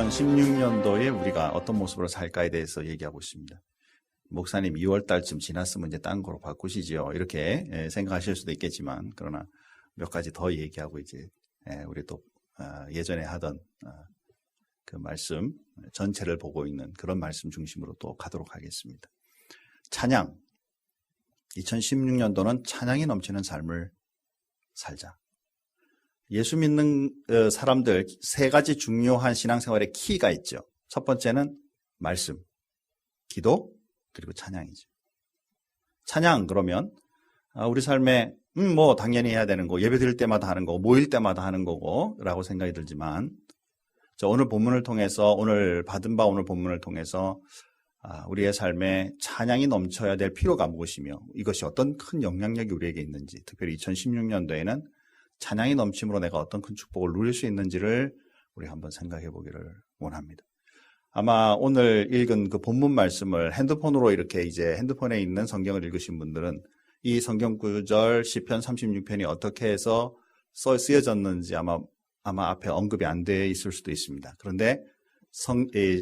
2016년도에 우리가 어떤 모습으로 살까에 대해서 얘기하고 있습니다. 목사님 2월 달쯤 지났으면 이제 딴 거로 바꾸시죠. 이렇게 생각하실 수도 있겠지만, 그러나 몇 가지 더 얘기하고 이제 우리 또 예전에 하던 그 말씀 전체를 보고 있는 그런 말씀 중심으로 또 가도록 하겠습니다. 찬양. 2016년도는 찬양이 넘치는 삶을 살자. 예수 믿는 사람들 세 가지 중요한 신앙생활의 키가 있죠. 첫 번째는 말씀, 기도, 그리고 찬양이죠. 찬양 그러면 우리 삶에 뭐 당연히 해야 되는 거, 예배 드릴 때마다 하는 거, 모일 때마다 하는 거고 라고 생각이 들지만, 오늘 본문을 통해서, 오늘 받은 바 오늘 본문을 통해서 우리의 삶에 찬양이 넘쳐야 될 필요가 무엇이며 이것이 어떤 큰 영향력이 우리에게 있는지, 특별히 2016년도에는 찬양이 넘침으로 내가 어떤 큰 축복을 누릴 수 있는지를 우리 한번 생각해 보기를 원합니다. 아마 오늘 읽은 그 본문 말씀을 핸드폰으로 이렇게 이제 핸드폰에 있는 성경을 읽으신 분들은 이 성경 구절 시편 36편이 어떻게 해서 쓰여졌는지 아마 앞에 언급이 안 돼 있을 수도 있습니다. 그런데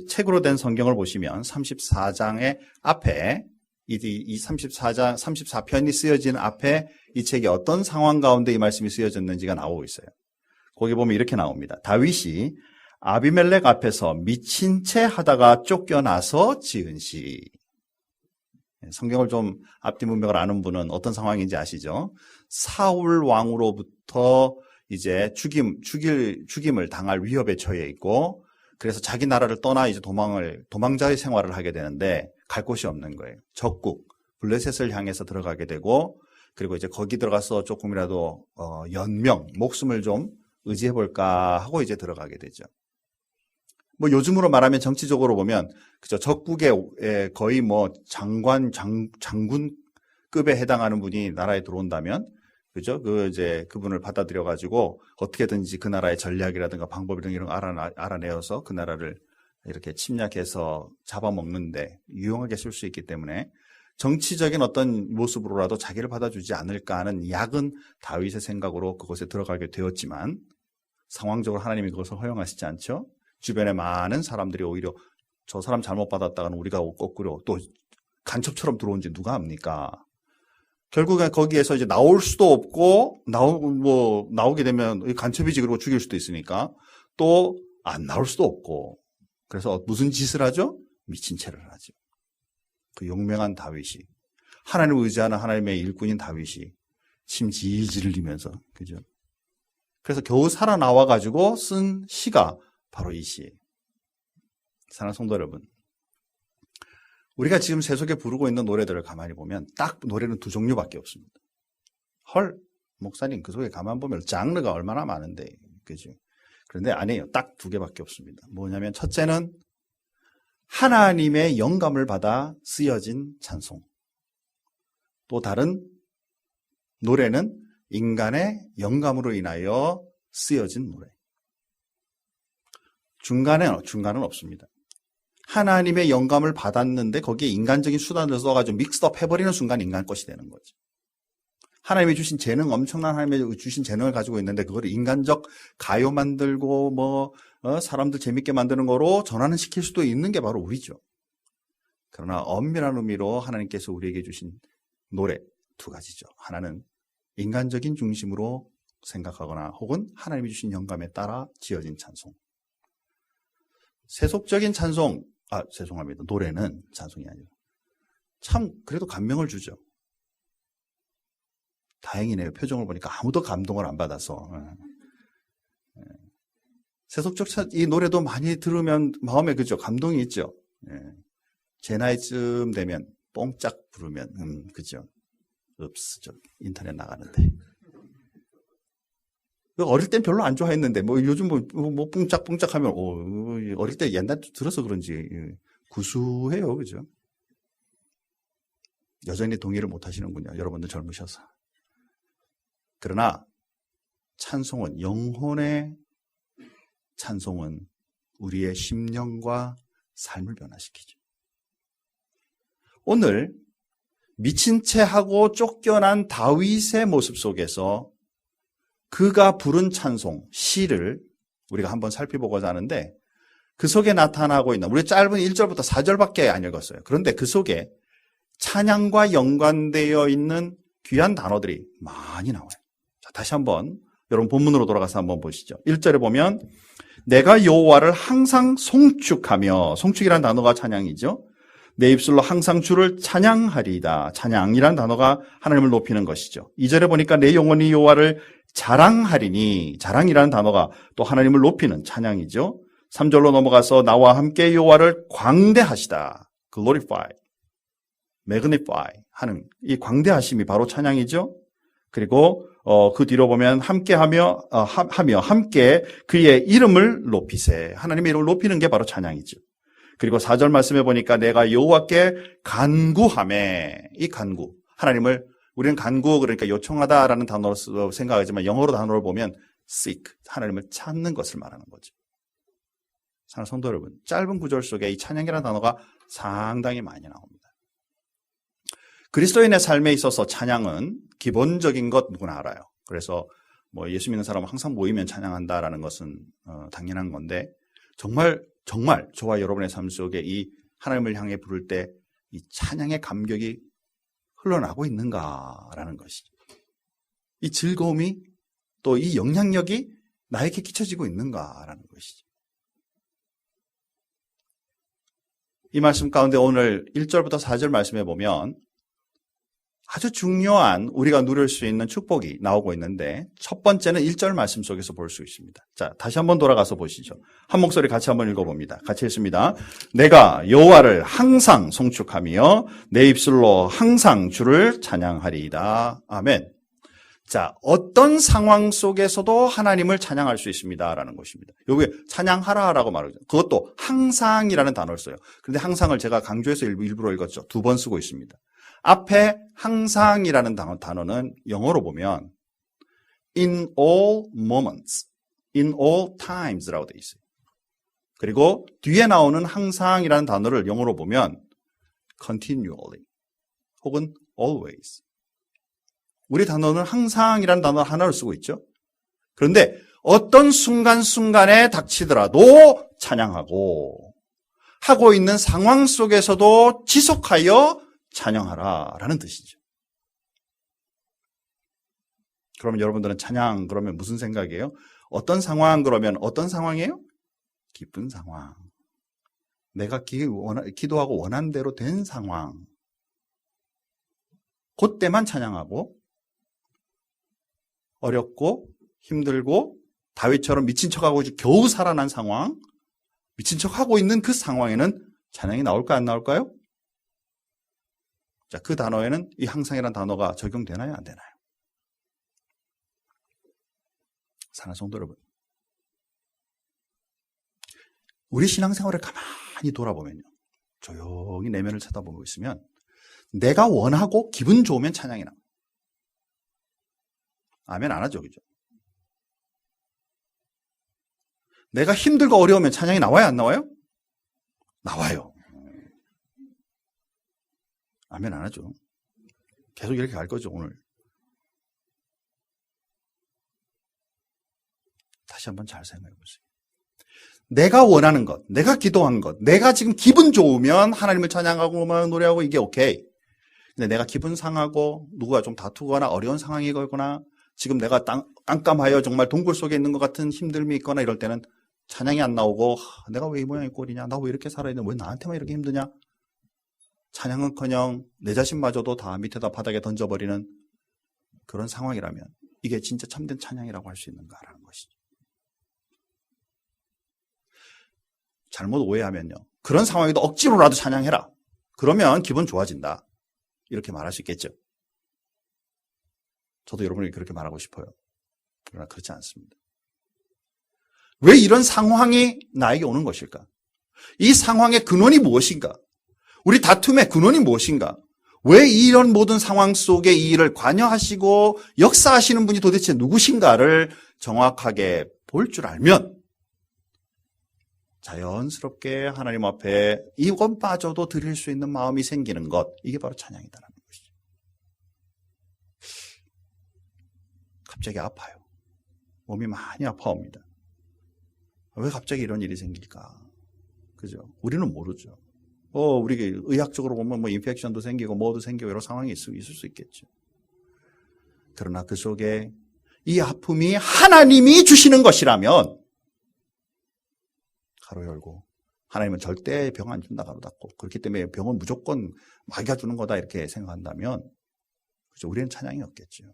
책으로 된 성경을 보시면 34장의 앞에 이 34편이 쓰여진 앞에 이 책이 어떤 상황 가운데 이 말씀이 쓰여졌는지가 나오고 있어요. 거기 보면 이렇게 나옵니다. 다윗이 아비멜렉 앞에서 미친 채 하다가 쫓겨나서 지은 시. 성경을 좀 앞뒤 문맥을 아는 분은 어떤 상황인지 아시죠? 사울 왕으로부터 이제 죽임을 당할 위협에 처해 있고, 그래서 자기 나라를 떠나 이제 도망자의 생활을 하게 되는데 갈 곳이 없는 거예요. 적국, 블레셋을 향해서 들어가게 되고, 그리고 이제 거기 들어가서 조금이라도 목숨을 좀 의지해볼까 하고 이제 들어가게 되죠. 뭐 요즘으로 말하면 정치적으로 보면 그죠, 적국의 거의 뭐 장군급에 해당하는 분이 나라에 들어온다면, 그죠, 그분을 받아들여 가지고 어떻게든지 그 나라의 전략이라든가 방법이라든가 이런 거 알아내어서 그 나라를 이렇게 침략해서 잡아먹는데 유용하게 쓸 수 있기 때문에 정치적인 어떤 모습으로라도 자기를 받아주지 않을까 하는 약은 다윗의 생각으로 그곳에 들어가게 되었지만, 상황적으로 하나님이 그것을 허용하시지 않죠. 주변에 많은 사람들이 오히려 저 사람 잘못 받았다가는 우리가 거꾸로 또 간첩처럼 들어온지 누가 압니까? 결국엔 거기에서 이제 나올 수도 없고, 나오게 되면 간첩이지 그러고 죽일 수도 있으니까 또 안 나올 수도 없고, 그래서 무슨 짓을 하죠? 미친 채를 하죠. 그 용맹한 다윗이, 하나님을 의지하는 하나님의 일꾼인 다윗이 침 질질 흘리면서, 그죠? 그래서 겨우 살아나와가지고 쓴 시가 바로 이 시예요. 사랑하는 성도 여러분, 우리가 지금 세속에 부르고 있는 노래들을 가만히 보면 딱 노래는 두 종류밖에 없습니다. 헐, 목사님 그 속에 가만 보면 장르가 얼마나 많은데, 그죠? 그런데 아니에요. 딱 두 개밖에 없습니다. 뭐냐면 첫째는 하나님의 영감을 받아 쓰여진 찬송. 또 다른 노래는 인간의 영감으로 인하여 쓰여진 노래. 중간은 없습니다. 하나님의 영감을 받았는데 거기에 인간적인 수단을 써가지고 믹스업 해버리는 순간 인간 것이 되는 거죠. 하나님이 주신 재능, 엄청난 하나님이 주신 재능을 가지고 있는데 그걸 인간적 가요 만들고 사람들 재밌게 만드는 거로 전환을 시킬 수도 있는 게 바로 우리죠. 그러나 엄밀한 의미로 하나님께서 우리에게 주신 노래 두 가지죠. 하나는 인간적인 중심으로 생각하거나 혹은 하나님이 주신 영감에 따라 지어진 찬송. 세속적인 찬송, 죄송합니다. 노래는 찬송이 아니라 참 그래도 감명을 주죠. 다행이네요. 표정을 보니까 아무도 감동을 안 받아서. 세속적 이 노래도 많이 들으면 마음에 그죠, 감동이 있죠. 제 나이쯤 되면 뽕짝 부르면 그죠. 인터넷 나가는데. 어릴 땐 별로 안 좋아했는데 요즘 뽕짝뽕짝 하면 어릴 때 옛날 들어서 그런지 구수해요, 그죠? 여전히 동의를 못 하시는군요. 여러분들 젊으셔서. 그러나 찬송은, 영혼의 찬송은 우리의 심령과 삶을 변화시키죠. 오늘 미친 채 하고 쫓겨난 다윗의 모습 속에서 그가 부른 찬송, 시를 우리가 한번 살펴보고자 하는데, 그 속에 나타나고 있는, 우리 짧은 1절부터 4절밖에 안 읽었어요. 그런데 그 속에 찬양과 연관되어 있는 귀한 단어들이 많이 나와요. 자, 다시 한번 여러분 본문으로 돌아가서 한번 보시죠. 1절에 보면 내가 여호와를 항상 송축하며, 송축이라는 단어가 찬양이죠. 내 입술로 항상 주를 찬양하리이다. 찬양이라는 단어가 하나님을 높이는 것이죠. 2절에 보니까 내 영혼이 여호와를 자랑하리니, 자랑이라는 단어가 또 하나님을 높이는 찬양이죠. 3절로 넘어가서 나와 함께 여호와를 광대하시다. glorify, magnify 하는 이 광대하심이 바로 찬양이죠. 그리고 그 뒤로 보면 함께하며 함께 그의 이름을 높이세. 하나님의 이름을 높이는 게 바로 찬양이죠. 그리고 4절 말씀해 보니까 내가 여호와께 간구하매, 이 간구, 하나님을 우리는 간구 그러니까 요청하다라는 단어로 생각하지만 영어로 단어를 보면 seek, 하나님을 찾는 것을 말하는 거죠. 사랑하는 성도 여러분, 짧은 구절 속에 이 찬양이라는 단어가 상당히 많이 나옵니다. 그리스도인의 삶에 있어서 찬양은 기본적인 것 누구나 알아요. 그래서 뭐 예수 믿는 사람은 항상 모이면 찬양한다라는 것은 당연한 건데, 정말 저와 여러분의 삶 속에 이 하나님을 향해 부를 때 이 찬양의 감격이 흘러나고 있는가라는 것이죠. 이 즐거움이 또 이 영향력이 나에게 끼쳐지고 있는가라는 것이죠. 이 말씀 가운데 오늘 1절부터 4절 말씀해 보면 아주 중요한 우리가 누릴 수 있는 축복이 나오고 있는데, 첫 번째는 1절 말씀 속에서 볼 수 있습니다. 자, 다시 한번 돌아가서 보시죠. 한 목소리 같이 한번 읽어봅니다. 같이 읽습니다. 내가 여호와를 항상 송축하며 내 입술로 항상 주를 찬양하리이다. 아멘. 자, 어떤 상황 속에서도 하나님을 찬양할 수 있습니다라는 것입니다. 여기 찬양하라라고 말하죠. 그것도 항상이라는 단어를 써요. 그런데 항상을 제가 강조해서 일부러 읽었죠. 2번 쓰고 있습니다. 앞에 항상이라는 단어는 영어로 보면 in all moments, in all times라고 되어 있어요. 그리고 뒤에 나오는 항상이라는 단어를 영어로 보면 continually 혹은 always. 우리 단어는 항상이라는 단어 하나를 쓰고 있죠. 그런데 어떤 순간순간에 닥치더라도 찬양하고, 하고 있는 상황 속에서도 지속하여 찬양하라 라는 뜻이죠. 그러면 여러분들은 찬양 그러면 무슨 생각이에요? 어떤 상황 그러면 어떤 상황이에요? 기쁜 상황. 내가 기도하고 원한 대로 된 상황. 그때만 찬양하고, 어렵고 힘들고 다윗처럼 미친 척하고 겨우 살아난 상황, 미친 척하고 있는 그 상황에는 찬양이 나올까 안 나올까요? 자, 그 단어에는 이 항상이라는 단어가 적용되나요? 안 되나요? 사랑하는 성도 여러분, 우리 신앙생활을 가만히 돌아보면요, 조용히 내면을 쳐다보고 있으면 내가 원하고 기분 좋으면 찬양이 나와요. 아멘 안 하죠, 그죠? 내가 힘들고 어려우면 찬양이 나와요, 안 나와요? 나와요. 아멘 안 하죠. 계속 이렇게 갈 거죠, 오늘. 다시 한번 잘 생각해 보세요. 내가 원하는 것, 내가 기도한 것, 내가 지금 기분 좋으면 하나님을 찬양하고 노래하고 이게 오케이. 근데 내가 기분 상하고 누구가 좀 다투거나 어려운 상황이거나 지금 내가 깜깜하여 정말 동굴 속에 있는 것 같은 힘듦이 있거나 이럴 때는 찬양이 안 나오고, 내가 왜 이 모양의 꼴이냐, 나 왜 이렇게 살아야 되냐, 왜 나한테만 이렇게 힘드냐, 찬양은커녕 내 자신마저도 다 밑에다 바닥에 던져버리는 그런 상황이라면 이게 진짜 참된 찬양이라고 할 수 있는가라는 것이죠. 잘못 오해하면요, 그런 상황에도 억지로라도 찬양해라, 그러면 기분 좋아진다, 이렇게 말할 수 있겠죠. 저도 여러분에게 그렇게 말하고 싶어요. 그러나 그렇지 않습니다. 왜 이런 상황이 나에게 오는 것일까? 이 상황의 근원이 무엇인가? 우리 다툼의 근원이 무엇인가? 왜 이런 모든 상황 속에 이 일을 관여하시고 역사하시는 분이 도대체 누구신가를 정확하게 볼 줄 알면 자연스럽게 하나님 앞에 이것마저도 드릴 수 있는 마음이 생기는 것, 이게 바로 찬양이다라는 것이죠. 갑자기 아파요. 몸이 많이 아파옵니다. 왜 갑자기 이런 일이 생길까? 그죠? 우리는 모르죠. 우리 의학적으로 보면 뭐 인펙션도 생기고 뭐도 생기고 여러 상황이 있을 수 있겠죠. 그러나 그 속에 이 아픔이 하나님이 주시는 것이라면 가로 열고 하나님은 절대 병 안 준다 가로 닫고 그렇기 때문에 병은 무조건 마귀가 주는 거다 이렇게 생각한다면 그죠? 우리는 찬양이 없겠죠.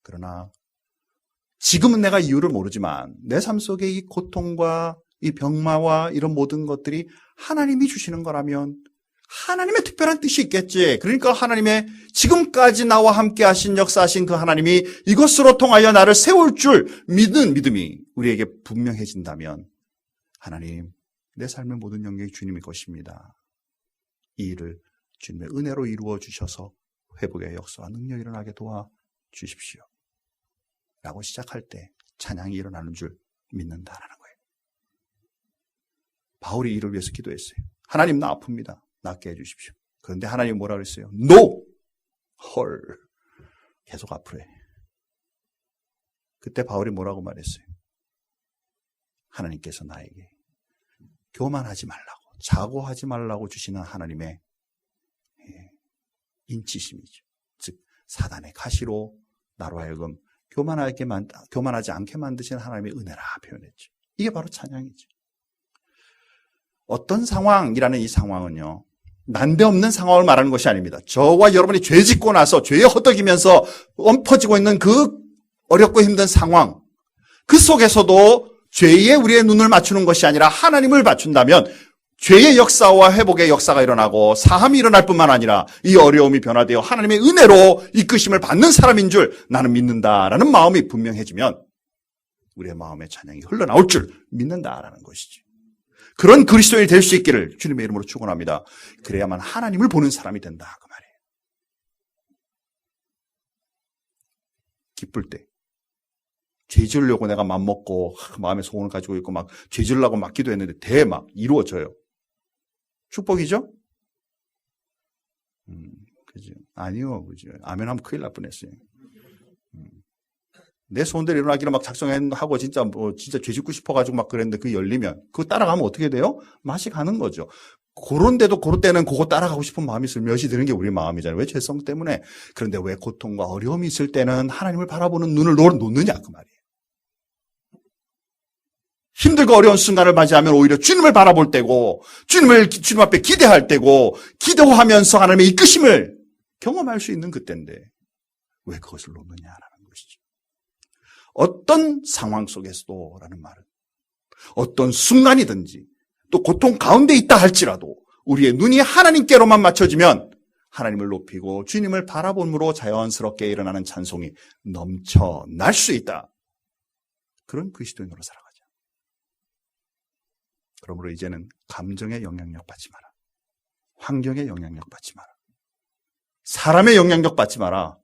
그러나 지금은 내가 이유를 모르지만 내 삶 속에 이 고통과 이 병마와 이런 모든 것들이 하나님이 주시는 거라면 하나님의 특별한 뜻이 있겠지. 그러니까 하나님의 지금까지 나와 함께 하신 역사하신 그 하나님이 이것으로 통하여 나를 세울 줄 믿는 믿음이 우리에게 분명해진다면 하나님, 내 삶의 모든 영역이 주님의 것입니다. 이 일을 주님의 은혜로 이루어 주셔서 회복의 역사와 능력이 일어나게 도와주십시오. 라고 시작할 때 찬양이 일어나는 줄 믿는다라는 거예요. 바울이 이를 위해서 기도했어요. 하나님, 나 아픕니다. 낫게 해주십시오. 그런데 하나님 뭐라 그랬어요? No! 헐. 계속 아프래. 그때 바울이 뭐라고 말했어요? 하나님께서 나에게 교만하지 말라고, 자고하지 말라고 주시는 하나님의 인치심이죠. 즉 사단의 가시로 나로 하여금 교만하지 않게 만드시는 하나님의 은혜라 표현했죠. 이게 바로 찬양이죠. 어떤 상황이라는 이 상황은요, 난데없는 상황을 말하는 것이 아닙니다. 저와 여러분이 죄 짓고 나서 죄에 허덕이면서 엎어지고 있는 그 어렵고 힘든 상황, 그 속에서도 죄에 우리의 눈을 맞추는 것이 아니라 하나님을 맞춘다면 죄의 역사와 회복의 역사가 일어나고 사함이 일어날 뿐만 아니라 이 어려움이 변화되어 하나님의 은혜로 이끄심을 받는 사람인 줄 나는 믿는다라는 마음이 분명해지면 우리의 마음에 찬양이 흘러나올 줄 믿는다라는 것이지. 그런 그리스도인이 될 수 있기를 주님의 이름으로 축원합니다. 그래야만 하나님을 보는 사람이 된다 그 말이에요. 기쁠 때 죄 지으려고 내가 맘먹고 마음의 소원을 가지고 있고 막 죄 지으려고 막 기도했는데 막 이루어져요. 축복이죠? 그죠? 아니요, 그죠? 아멘 하면 큰일 날 뻔했어요. 내 소원대로 일어나기로 막 작성하고 진짜 죄 짓고 싶어가지고 막 그랬는데 그게 열리면 그거 따라가면 어떻게 돼요? 맛이 가는 거죠. 그럴 때는 그거 따라가고 싶은 마음이 슬며시 드는 게 우리 마음이잖아요. 왜? 죄성 때문에. 그런데 왜 고통과 어려움이 있을 때는 하나님을 바라보는 눈을 놓느냐 그 말이에요. 힘들고 어려운 순간을 맞이하면 오히려 주님을 바라볼 때고 주님 앞에 기대할 때고 기도하면서 하나님의 이끄심을 경험할 수 있는 그때인데 왜 그것을 놓느냐라는 것이죠. 어떤 상황 속에서도 라는 말은 어떤 순간이든지 또 고통 가운데 있다 할지라도 우리의 눈이 하나님께로만 맞춰지면 하나님을 높이고 주님을 바라봄으로 자연스럽게 일어나는 찬송이 넘쳐날 수 있다. 그런 그리스도인으로 살아가자. 그러므로 이제는 감정의 영향력 받지 마라. 환경의 영향력 받지 마라. 사람의 영향력 받지 마라.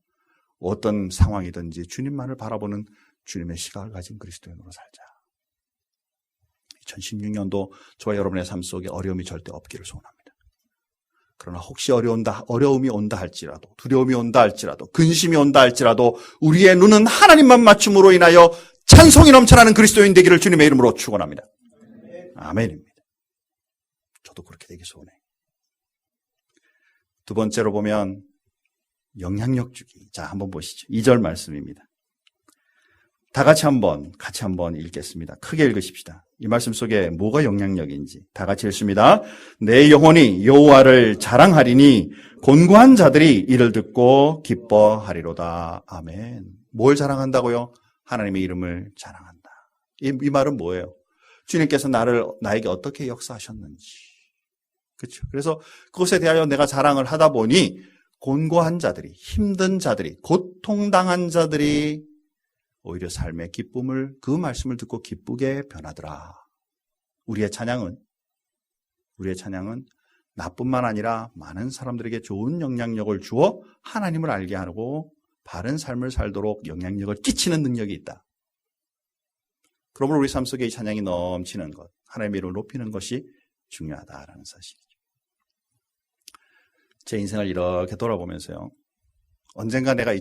어떤 상황이든지 주님만을 바라보는 주님의 시각을 가진 그리스도인으로 살자. 2016년도 저와 여러분의 삶 속에 어려움이 절대 없기를 소원합니다. 그러나 혹시 어려움이 온다 할지라도, 두려움이 온다 할지라도, 근심이 온다 할지라도 우리의 눈은 하나님만 맞춤으로 인하여 찬송이 넘쳐나는 그리스도인 되기를 주님의 이름으로 축원합니다. 아멘입니다. 저도 그렇게 되기 소원해요. 두 번째로 보면 영향력 주기. 자, 한번 보시죠. 2절 말씀입니다. 다 같이 한번 읽겠습니다. 크게 읽으십시다. 이 말씀 속에 뭐가 영향력인지 다 같이 읽습니다. 내 영혼이 여호와를 자랑하리니 곤고한 자들이 이를 듣고 기뻐하리로다. 아멘. 뭘 자랑한다고요? 하나님의 이름을 자랑한다. 이 말은 뭐예요? 주님께서 나에게 어떻게 역사하셨는지. 그렇죠. 그래서 그것에 대하여 내가 자랑을 하다 보니 곤고한 자들이, 힘든 자들이, 고통당한 자들이 오히려 삶의 기쁨을, 그 말씀을 듣고 기쁘게 변하더라. 우리의 찬양은 나뿐만 아니라 많은 사람들에게 좋은 영향력을 주어 하나님을 알게 하고 바른 삶을 살도록 영향력을 끼치는 능력이 있다. 그러므로 우리 삶 속에 이 찬양이 넘치는 것, 하나님의 이름을 높이는 것이 중요하다라는 사실이죠. 제 인생을 이렇게 돌아보면서요. 언젠가 내가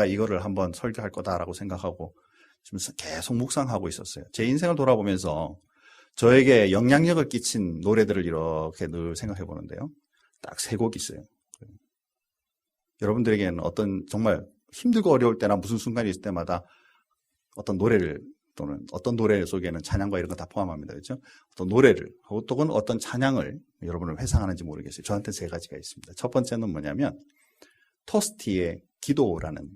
이거를 한번 설교할 거다라고 생각하고 지금 계속 묵상하고 있었어요. 제 인생을 돌아보면서 저에게 영향력을 끼친 노래들을 이렇게 늘 생각해 보는데요. 딱 3곡 있어요. 여러분들에게는 어떤 정말 힘들고 어려울 때나 무슨 순간이 있을 때마다 어떤 노래를 또는 어떤 노래 속에는 찬양과 이런 거 다 포함합니다. 그렇죠? 어떤 노래를 또는 어떤 찬양을 여러분을 회상하는지 모르겠어요. 저한테 3가지가 있습니다. 첫 번째는 뭐냐면 토스티의 기도라는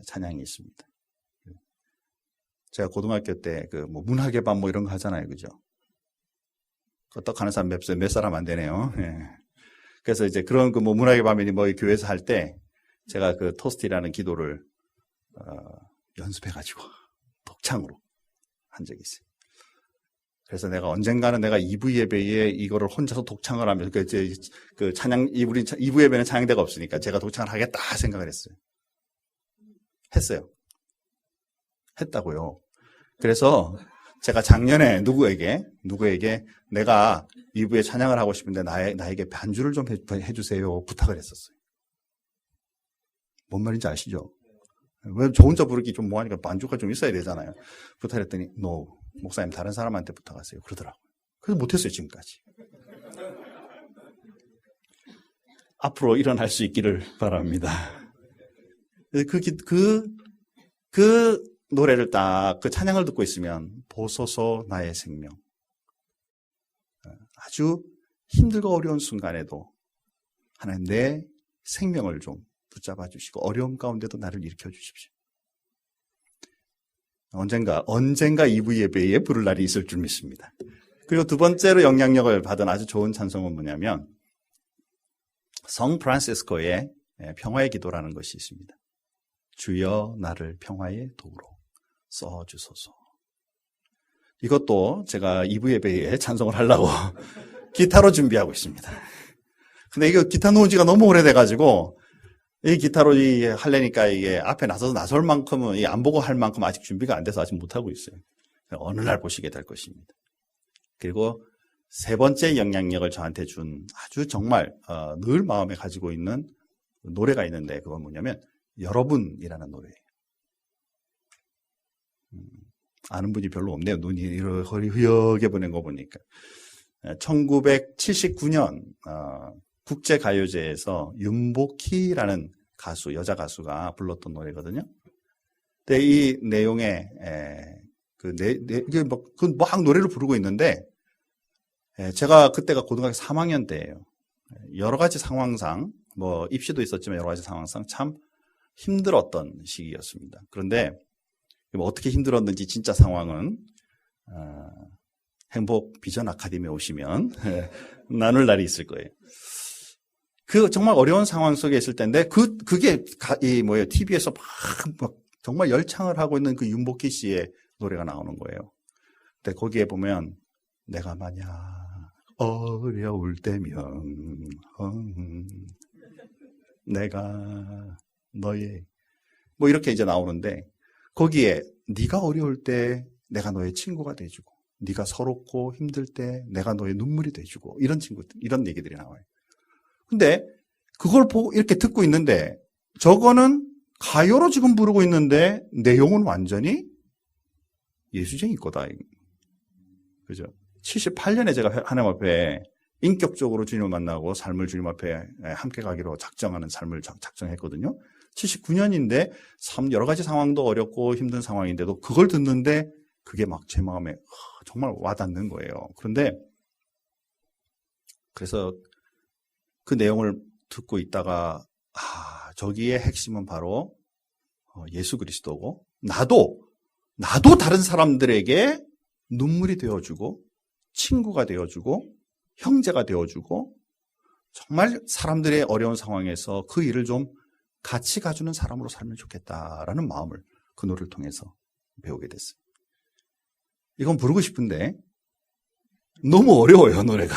찬양이 있습니다. 제가 고등학교 때 그 뭐 문학의 밤 뭐 이런 거 하잖아요. 그죠? 끄떡하는 사람 몇 사람 안 되네요. 예. 그래서 이제 그런 그 뭐 문학의 밤이니 뭐 교회에서 할 때 제가 그 토스티라는 기도를 연습해가지고 독창으로 한 적이 있어요. 그래서 내가 언젠가는 내가 2부 예배에 이거를 혼자서 독창을 하면서 그 찬양 우리 2부 예배는 찬양대가 없으니까 제가 독창을 하겠다 생각을 했어요. 했어요. 했다고요. 그래서 제가 작년에 누구에게 내가 2부에 찬양을 하고 싶은데 나에게 반주를 좀 해주세요 부탁을 했었어요. 뭔 말인지 아시죠? 왜 저 혼자 부르기 좀 뭐하니까 반주가 좀 있어야 되잖아요. 부탁했더니 no, 목사님 다른 사람한테 부탁하세요 그러더라고요. 그래서 못했어요 지금까지. 앞으로 일어날 수 있기를 바랍니다. 그 노래를 딱 그 찬양을 듣고 있으면 보소서 나의 생명, 아주 힘들고 어려운 순간에도 하나님 내 생명을 좀 붙잡아 주시고 어려움 가운데도 나를 일으켜 주십시오. 언젠가 2부 예배에 부를 날이 있을 줄 믿습니다. 그리고 두 번째로 영향력을 받은 아주 좋은 찬송은 뭐냐면 성 프란시스코의 평화의 기도라는 것이 있습니다. 주여 나를 평화의 도구로 써주소서. 이것도 제가 2부 예배에 찬송을 하려고 기타로 준비하고 있습니다. 근데 이거 기타 놓은 지가 너무 오래돼가지고 이 기타로 하려니까 이게 앞에 나설 만큼은 안 보고 할 만큼 아직 준비가 안 돼서 아직 못하고 있어요. 어느 날 보시게 될 것입니다. 그리고 3번째 영향력을 저한테 준 아주 정말 늘 마음에 가지고 있는 노래가 있는데 그건 뭐냐면 여러분이라는 노래예요. 아는 분이 별로 없네요. 눈이 이렇게 흐여게 보낸 거 보니까. 1979년 국제가요제에서 윤복희라는 가수, 여자 가수가 불렀던 노래거든요. 근데 이 내용에 이게 막 노래를 부르고 있는데 제가 그때가 고등학교 3학년 때예요. 여러 가지 상황상 뭐 입시도 있었지만 여러 가지 상황상 참 힘들었던 시기였습니다. 그런데 어떻게 힘들었는지 진짜 상황은 행복 비전 아카데미에 오시면 나눌 날이 있을 거예요. 그 정말 어려운 상황 속에 있을 텐데 그게 TV에서 막 정말 열창을 하고 있는 그 윤복희 씨의 노래가 나오는 거예요. 근데 거기에 보면 내가 만약 어려울 때면 내가 너의 뭐 이렇게 이제 나오는데 거기에 네가 어려울 때 내가 너의 친구가 돼주고 네가 서럽고 힘들 때 내가 너의 눈물이 돼주고 이런 얘기들이 나와요. 근데 그걸 보고 이렇게 듣고 있는데 저거는 가요로 지금 부르고 있는데 내용은 완전히 예수쟁이 거다. 그죠? 78년에 제가 하나님 앞에 인격적으로 주님을 만나고 삶을 주님 앞에 함께 가기로 작정하는 삶을 작정했거든요. 79년인데 여러 가지 상황도 어렵고 힘든 상황인데도 그걸 듣는데 그게 막 제 마음에 정말 와닿는 거예요. 그래서 그 내용을 듣고 있다가 저기의 핵심은 바로 예수 그리스도고 나도 다른 사람들에게 눈물이 되어주고 친구가 되어주고 형제가 되어주고 정말 사람들의 어려운 상황에서 그 일을 좀 같이 가주는 사람으로 살면 좋겠다라는 마음을 그 노래를 통해서 배우게 됐어요. 이건 부르고 싶은데 너무 어려워요, 노래가.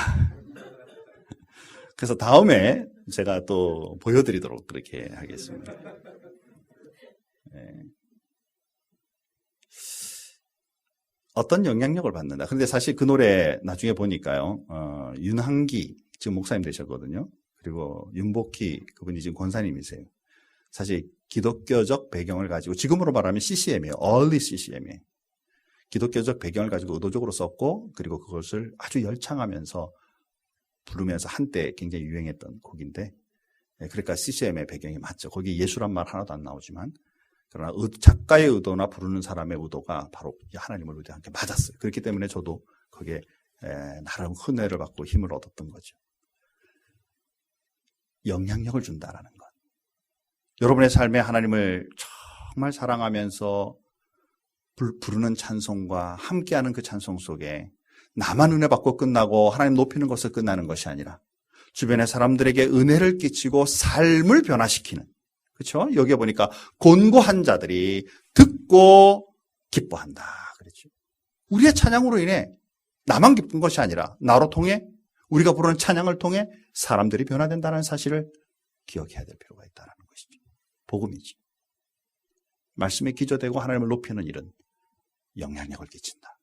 그래서 다음에 제가 또 보여드리도록 그렇게 하겠습니다. 네. 어떤 영향력을 받는다. 그런데 사실 그 노래 나중에 보니까요, 윤한기 지금 목사님 되셨거든요. 그리고 윤복희 그분이 지금 권사님이세요. 사실 기독교적 배경을 가지고 지금으로 말하면 CCM이에요. Early CCM이에요. 기독교적 배경을 가지고 의도적으로 썼고 그리고 그것을 아주 열창하면서 부르면서 한때 굉장히 유행했던 곡인데 그러니까 CCM의 배경이 맞죠. 거기 예수란 말 하나도 안 나오지만 그러나 작가의 의도나 부르는 사람의 의도가 바로 하나님을 의도와 함께 맞았어요. 그렇기 때문에 저도 거기에 나름 은혜를 받고 힘을 얻었던 거죠. 영향력을 준다라는 것. 여러분의 삶에 하나님을 정말 사랑하면서 부르는 찬송과 함께하는 그 찬송 속에 나만 은혜 받고 끝나고 하나님 높이는 것을 끝나는 것이 아니라 주변의 사람들에게 은혜를 끼치고 삶을 변화시키는, 그렇죠? 여기에 보니까 곤고한 자들이 듣고 기뻐한다 그랬죠. 우리의 찬양으로 인해 나만 기쁜 것이 아니라 나로 통해 우리가 부르는 찬양을 통해 사람들이 변화된다는 사실을 기억해야 될 필요가 있다는 것이죠. 복음이지. 말씀에 기초되고 하나님을 높이는 일은 영향력을 끼친다.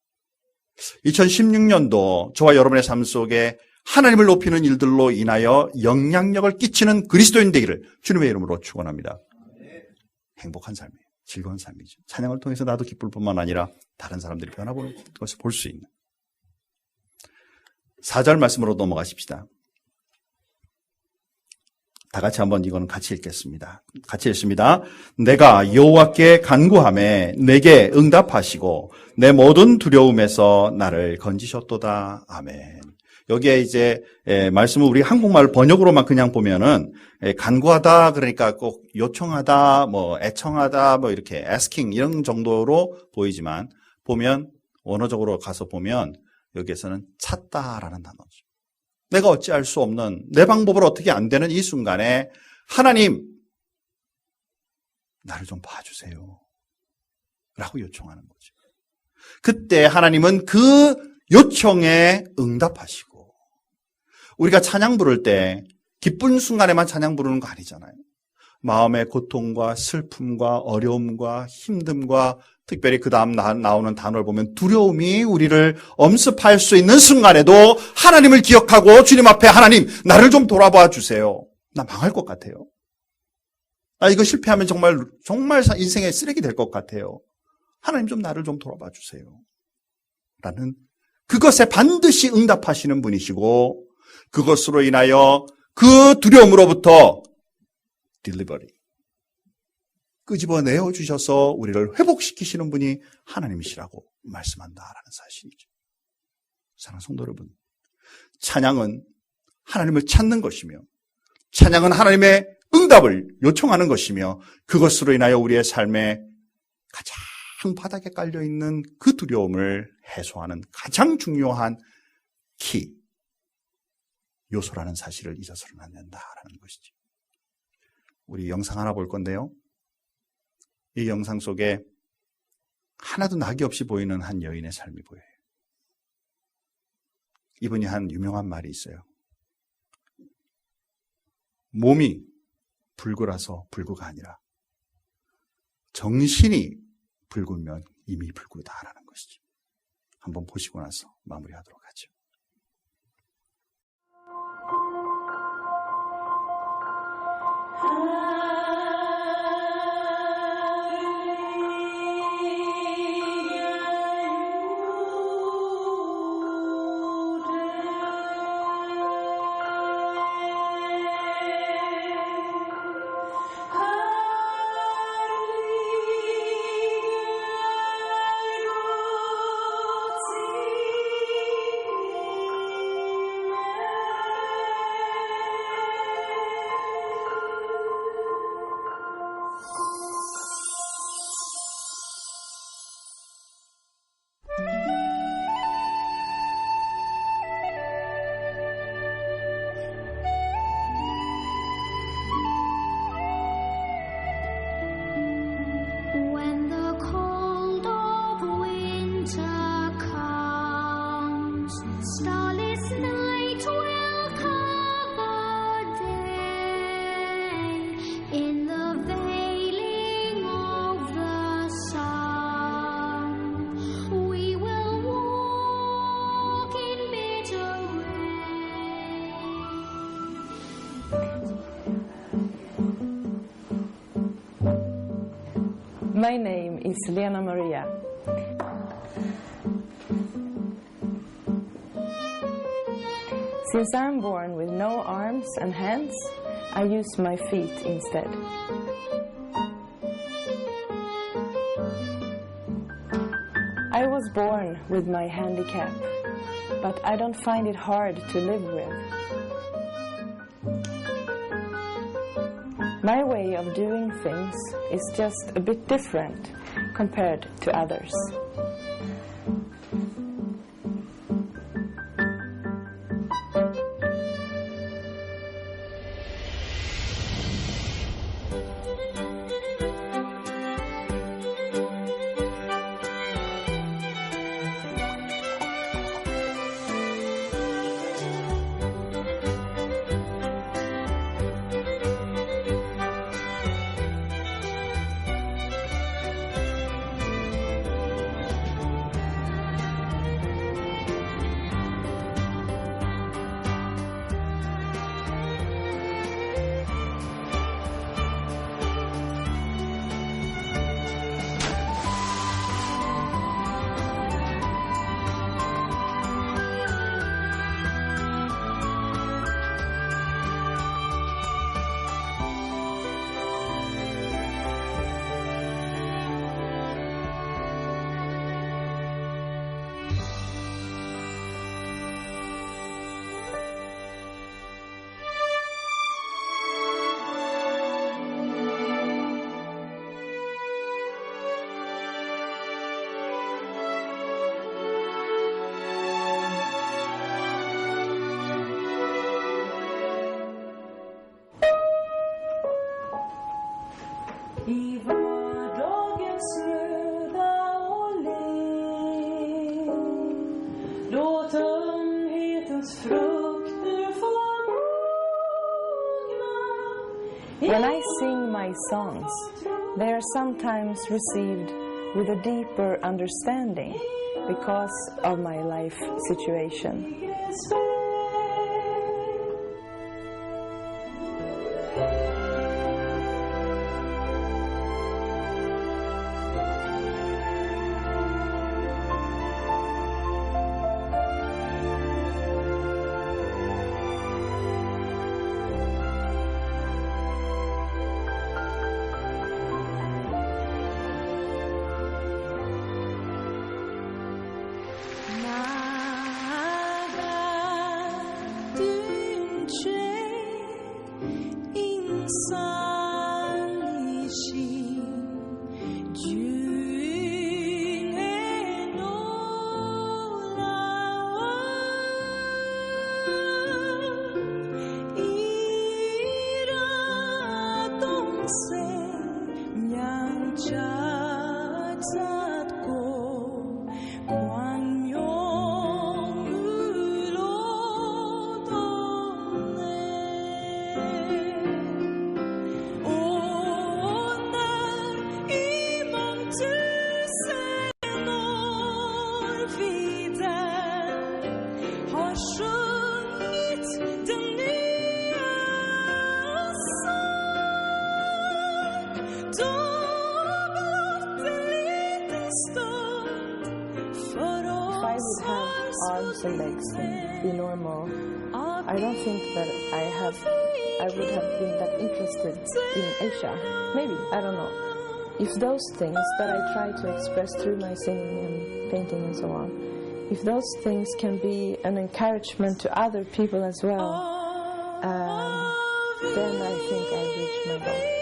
2016년도 저와 여러분의 삶 속에 하나님을 높이는 일들로 인하여 영향력을 끼치는 그리스도인 되기를 주님의 이름으로 축원합니다. 행복한 삶이에요. 즐거운 삶이죠. 찬양을 통해서 나도 기쁠 뿐만 아니라 다른 사람들이 변화보는 것을 볼 수 있는. 4절 말씀으로 넘어가십시다. 다 같이 한번 이거는 같이 읽겠습니다. 같이 읽습니다. 내가 여호와께 간구하매 내게 응답하시고 내 모든 두려움에서 나를 건지셨도다. 아멘. 여기에 이제 말씀을 우리 한국말 번역으로만 그냥 보면은 간구하다 그러니까 꼭 요청하다, 뭐 애청하다, 뭐 이렇게 asking 이런 정도로 보이지만 보면 원어적으로 가서 보면 여기에서는 찾다라는 단어죠. 내가 어찌할 수 없는 내 방법으로 어떻게 안 되는 이 순간에 하나님 나를 좀 봐주세요 라고 요청하는 거죠. 그때 하나님은 그 요청에 응답하시고 우리가 찬양 부를 때 기쁜 순간에만 찬양 부르는 거 아니잖아요. 마음의 고통과 슬픔과 어려움과 힘듦과 특별히 그 다음 나오는 단어를 보면 두려움이 우리를 엄습할 수 있는 순간에도 하나님을 기억하고 주님 앞에 하나님 나를 좀 돌아봐 주세요. 나 망할 것 같아요. 나 이거 실패하면 정말 인생의 쓰레기 될 것 같아요. 하나님 좀 나를 좀 돌아봐 주세요. 라는 그것에 반드시 응답하시는 분이시고 그것으로 인하여 그 두려움으로부터 딜리버리 끄집어내어 주셔서 우리를 회복시키시는 분이 하나님이시라고 말씀한다라는 사실이죠. 사랑하는 성도 여러분, 찬양은 하나님을 찾는 것이며 찬양은 하나님의 응답을 요청하는 것이며 그것으로 인하여 우리의 삶에 가장 바닥에 깔려있는 그 두려움을 해소하는 가장 중요한 요소라는 사실을 잊어서는 안 된다라는 것이죠. 우리 영상 하나 볼 건데요. 이 영상 속에 하나도 낙이 없이 보이는 한 여인의 삶이 보여요. 이분이 한 유명한 말이 있어요. 몸이 불구라서 불구가 아니라 정신이 불구면 이미 불구다라는 것이죠. 한번 보시고 나서 마무리하도록 하죠. My name is Lena Maria. Since I'm born with no arms and hands, I use my feet instead. I was born with my handicap, but I don't find it hard to live with. My way of doing things is just a bit different compared to others. I vardagens röda och len, låt ömhetens frukter få mogna. When I sing my songs, they are sometimes received with a deeper understanding because of my life situation. Arms and legs and be normal, I don't think that I would have been that interested in Asia. Maybe, I don't know. If those things that I try to express through my singing and painting and so on, if those things can be an encouragement to other people as well, then I think I reached my goal.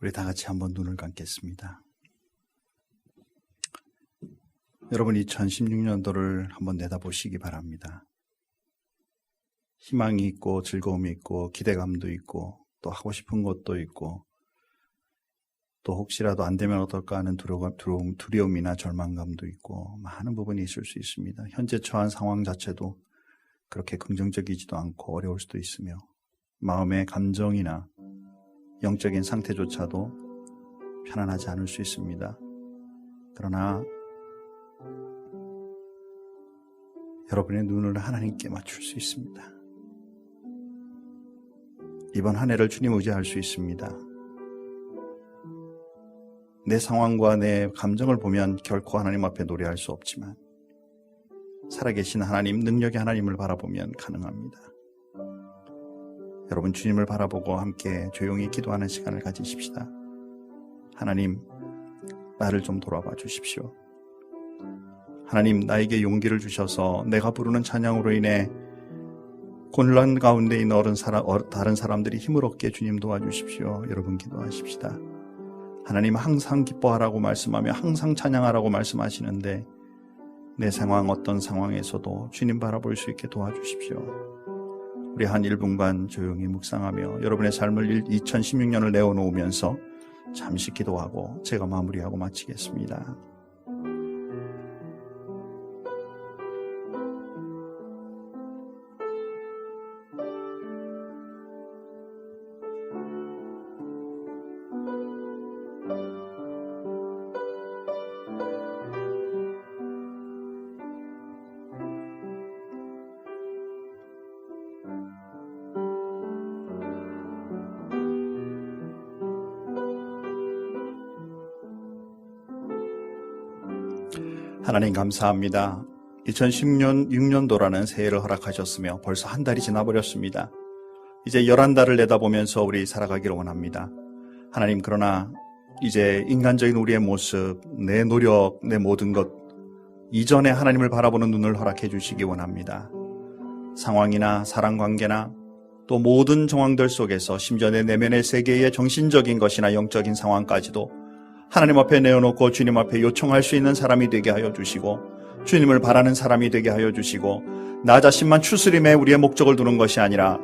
우리 다 같이 한번 눈을 감겠습니다. 여러분 2016년도를 한번 내다보시기 바랍니다. 희망이 있고 즐거움이 있고 기대감도 있고 또 하고 싶은 것도 있고 또 혹시라도 안 되면 어떨까 하는 두려움이나 절망감도 있고 많은 부분이 있을 수 있습니다. 현재 처한 상황 자체도 그렇게 긍정적이지도 않고 어려울 수도 있으며 마음의 감정이나 영적인 상태조차도 편안하지 않을 수 있습니다. 그러나 여러분의 눈을 하나님께 맞출 수 있습니다. 이번 한 해를 주님 의지할 수 있습니다. 내 상황과 내 감정을 보면 결코 하나님 앞에 노래할 수 없지만 살아계신 하나님, 능력의 하나님을 바라보면 가능합니다. 여러분 주님을 바라보고 함께 조용히 기도하는 시간을 가지십시다. 하나님, 나를 좀 돌아봐 주십시오. 하나님, 나에게 용기를 주셔서 내가 부르는 찬양으로 인해 곤란 가운데 있는 다른 사람들이 힘을 얻게 주님 도와주십시오. 여러분 기도하십시다. 하나님 항상 기뻐하라고 말씀하며 항상 찬양하라고 말씀하시는데 내 상황 어떤 상황에서도 주님 바라볼 수 있게 도와주십시오. 우리 한 1분간 조용히 묵상하며 여러분의 삶을 2016년을 내어놓으면서 잠시 기도하고 제가 마무리하고 마치겠습니다. 하나님 감사합니다. 2016년도라는 새해를 허락하셨으며 벌써 한 달이 지나버렸습니다. 이제 11달을 내다보면서 우리 살아가기를 원합니다. 하나님, 그러나 이제 인간적인 우리의 모습, 내 노력, 내 모든 것 이전에 하나님을 바라보는 눈을 허락해 주시기 원합니다. 상황이나 사랑관계나 또 모든 정황들 속에서 심지어 내 내면의 세계의 정신적인 것이나 영적인 상황까지도 하나님 앞에 내어놓고 주님 앞에 요청할 수 있는 사람이 되게 하여 주시고 주님을 바라는 사람이 되게 하여 주시고 나 자신만 추스림에 우리의 목적을 두는 것이 아니라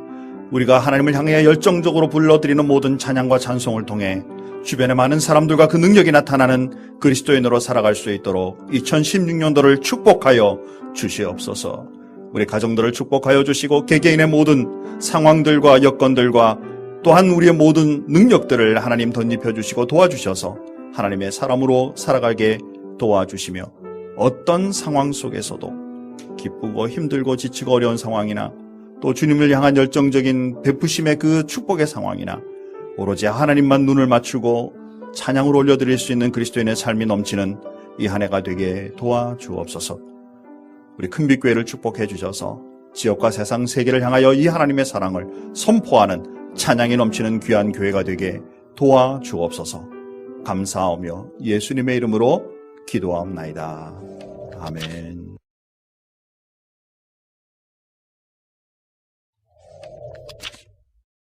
우리가 하나님을 향해 열정적으로 불러드리는 모든 찬양과 찬송을 통해 주변의 많은 사람들과 그 능력이 나타나는 그리스도인으로 살아갈 수 있도록 2016년도를 축복하여 주시옵소서. 우리 가정들을 축복하여 주시고 개개인의 모든 상황들과 여건들과 또한 우리의 모든 능력들을 하나님 덧입혀 주시고 도와주셔서 하나님의 사람으로 살아가게 도와주시며 어떤 상황 속에서도 기쁘고 힘들고 지치고 어려운 상황이나 또 주님을 향한 열정적인 베푸심의 그 축복의 상황이나 오로지 하나님만 눈을 맞추고 찬양을 올려드릴 수 있는 그리스도인의 삶이 넘치는 이 한 해가 되게 도와주옵소서. 우리 큰빛교회를 축복해 주셔서 지역과 세상 세계를 향하여 이 하나님의 사랑을 선포하는 찬양이 넘치는 귀한 교회가 되게 도와주옵소서. 감사하며 예수님의 이름으로 기도하옵나이다. 아멘.